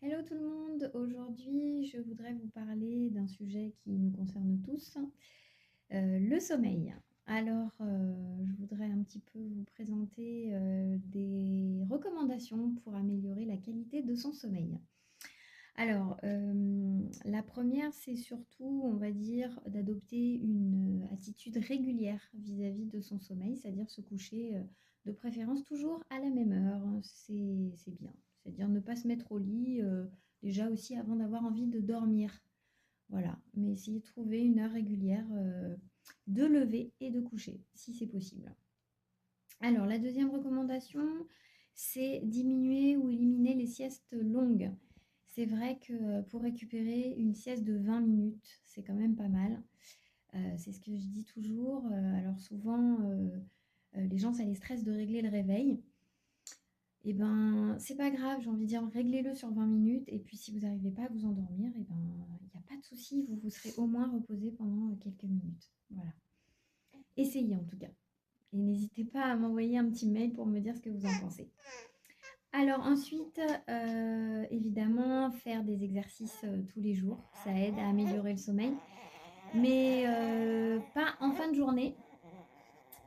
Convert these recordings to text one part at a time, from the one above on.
Hello tout le monde, aujourd'hui je voudrais vous parler d'un sujet qui nous concerne tous, le sommeil. Alors je voudrais un petit peu vous présenter des recommandations pour améliorer la qualité de son sommeil. Alors la première c'est surtout on va dire d'adopter une attitude régulière vis-à-vis de son sommeil, c'est-à-dire se coucher de préférence toujours à la même heure, c'est bien. C'est-à-dire ne pas se mettre au lit déjà aussi avant d'avoir envie de dormir. Voilà, mais essayer de trouver une heure régulière de lever et de coucher, si c'est possible. Alors, la deuxième recommandation, c'est diminuer ou éliminer les siestes longues. C'est vrai que pour récupérer une sieste de 20 minutes, c'est quand même pas mal. C'est ce que je dis toujours. Alors souvent, les gens, ça les stresse de régler le réveil. Et ben, c'est pas grave, j'ai envie de dire, réglez-le sur 20 minutes. Et puis, si vous n'arrivez pas à vous endormir, et ben, il n'y a pas de souci, vous vous serez au moins reposé pendant quelques minutes. Voilà. Essayez en tout cas. Et n'hésitez pas à m'envoyer un petit mail pour me dire ce que vous en pensez. Alors ensuite, évidemment, faire des exercices tous les jours, ça aide à améliorer le sommeil, mais pas en fin de journée,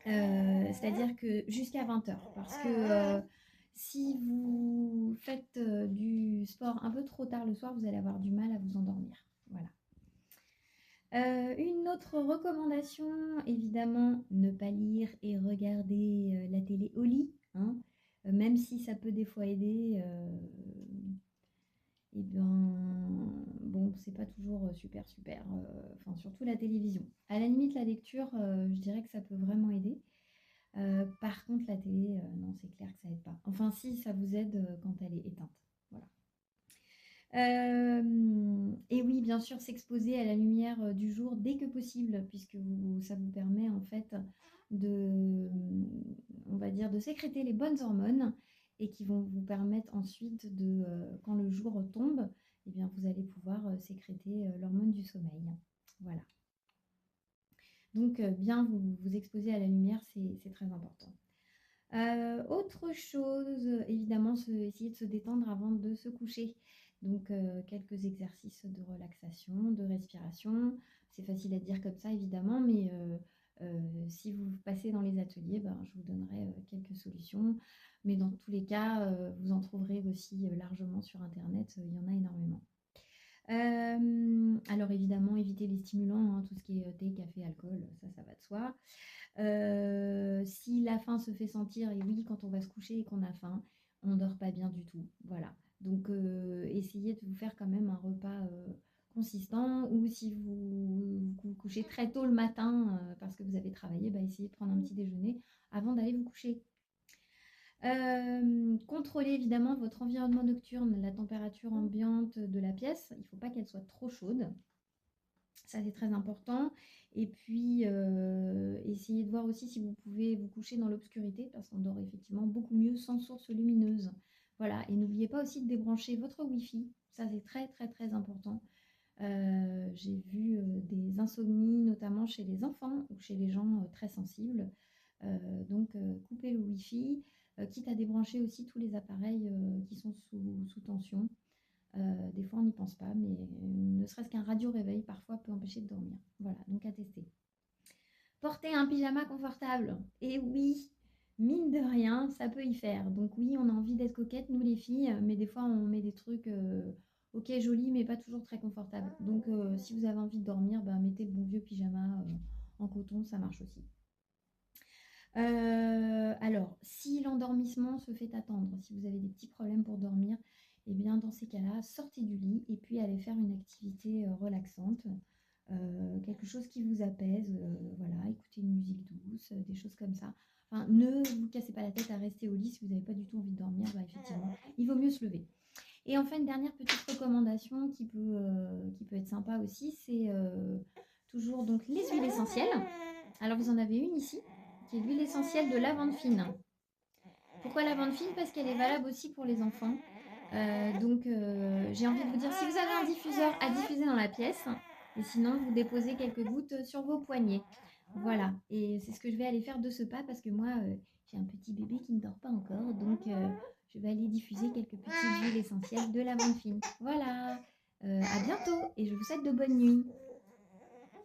c'est-à-dire que jusqu'à 20 h, parce que si vous faites du sport un peu trop tard le soir, vous allez avoir du mal à vous endormir. Voilà. Une autre recommandation, évidemment, ne pas lire et regarder la télé au lit, hein. Même si ça peut des fois aider, et ben bon, c'est pas toujours super, super. Enfin, surtout la télévision. À la limite, la lecture, je dirais que ça peut vraiment aider. Par contre, la télé, non, c'est clair que ça aide pas. Enfin, si, ça vous aide quand elle est éteinte. Voilà. Et oui, bien sûr, s'exposer à la lumière du jour dès que possible, puisque ça vous permet en fait de, on va dire, de sécréter les bonnes hormones et qui vont vous permettre ensuite de, quand le jour tombe, eh bien, vous allez pouvoir sécréter l'hormone du sommeil. Voilà. Donc, bien vous exposer à la lumière, c'est très important. Autre chose, évidemment, essayer de se détendre avant de se coucher. Donc, quelques exercices de relaxation, de respiration. C'est facile à dire comme ça, évidemment, mais si vous passez dans les ateliers, ben, je vous donnerai quelques solutions. Mais dans tous les cas, vous en trouverez aussi largement sur Internet. Il y en a énormément. Alors évidemment, éviter les stimulants, hein, tout ce qui est thé, café, alcool, ça va de soi. Si la faim se fait sentir, et oui, quand on va se coucher et qu'on a faim, on dort pas bien du tout. Voilà. Donc, essayez de vous faire quand même un repas consistant, ou si vous couchez très tôt le matin parce que vous avez travaillé, bah, essayez de prendre un petit déjeuner avant d'aller vous coucher. Contrôlez évidemment votre environnement nocturne, la température ambiante de la pièce. Il ne faut pas qu'elle soit trop chaude. Ça, c'est très important. Et puis, essayez de voir aussi si vous pouvez vous coucher dans l'obscurité, parce qu'on dort effectivement beaucoup mieux sans source lumineuse. Voilà. Et n'oubliez pas aussi de débrancher votre Wi-Fi. Ça, c'est très, très, très important. J'ai vu des insomnies, notamment chez les enfants ou chez les gens très sensibles. Donc, coupez le Wi-Fi, quitte à débrancher aussi tous les appareils qui sont sous tension. Des fois, on n'y pense pas, mais ne serait-ce qu'un radio-réveil, parfois, peut empêcher de dormir. Voilà, donc à tester. Porter un pyjama confortable. Et oui, mine de rien, ça peut y faire. Donc oui, on a envie d'être coquette, nous les filles, mais des fois, on met des trucs, ok, jolis, mais pas toujours très confortables. Donc, si vous avez envie de dormir, ben, mettez le bon vieux pyjama en coton, ça marche aussi. Alors, si l'endormissement se fait attendre, si vous avez des petits problèmes pour dormir, eh bien, dans ces cas-là, sortez du lit et puis allez faire une activité relaxante, quelque chose qui vous apaise, voilà, écoutez une musique douce, des choses comme ça. Enfin, ne vous cassez pas la tête à rester au lit si vous n'avez pas du tout envie de dormir, bah, effectivement, il vaut mieux se lever. Et enfin, une dernière petite recommandation qui peut être sympa aussi, c'est toujours donc les huiles essentielles. Alors, vous en avez une ici, qui est l'huile essentielle de lavande fine. Pourquoi lavande fine? Parce qu'elle est valable aussi pour les enfants. Donc, j'ai envie de vous dire, si vous avez un diffuseur à diffuser dans la pièce, et sinon, vous déposez quelques gouttes sur vos poignets. Voilà, et c'est ce que je vais aller faire de ce pas parce que moi, j'ai un petit bébé qui ne dort pas encore, donc je vais aller diffuser quelques petites huiles essentielles de lavande fine. Voilà, à bientôt et je vous souhaite de bonnes nuits.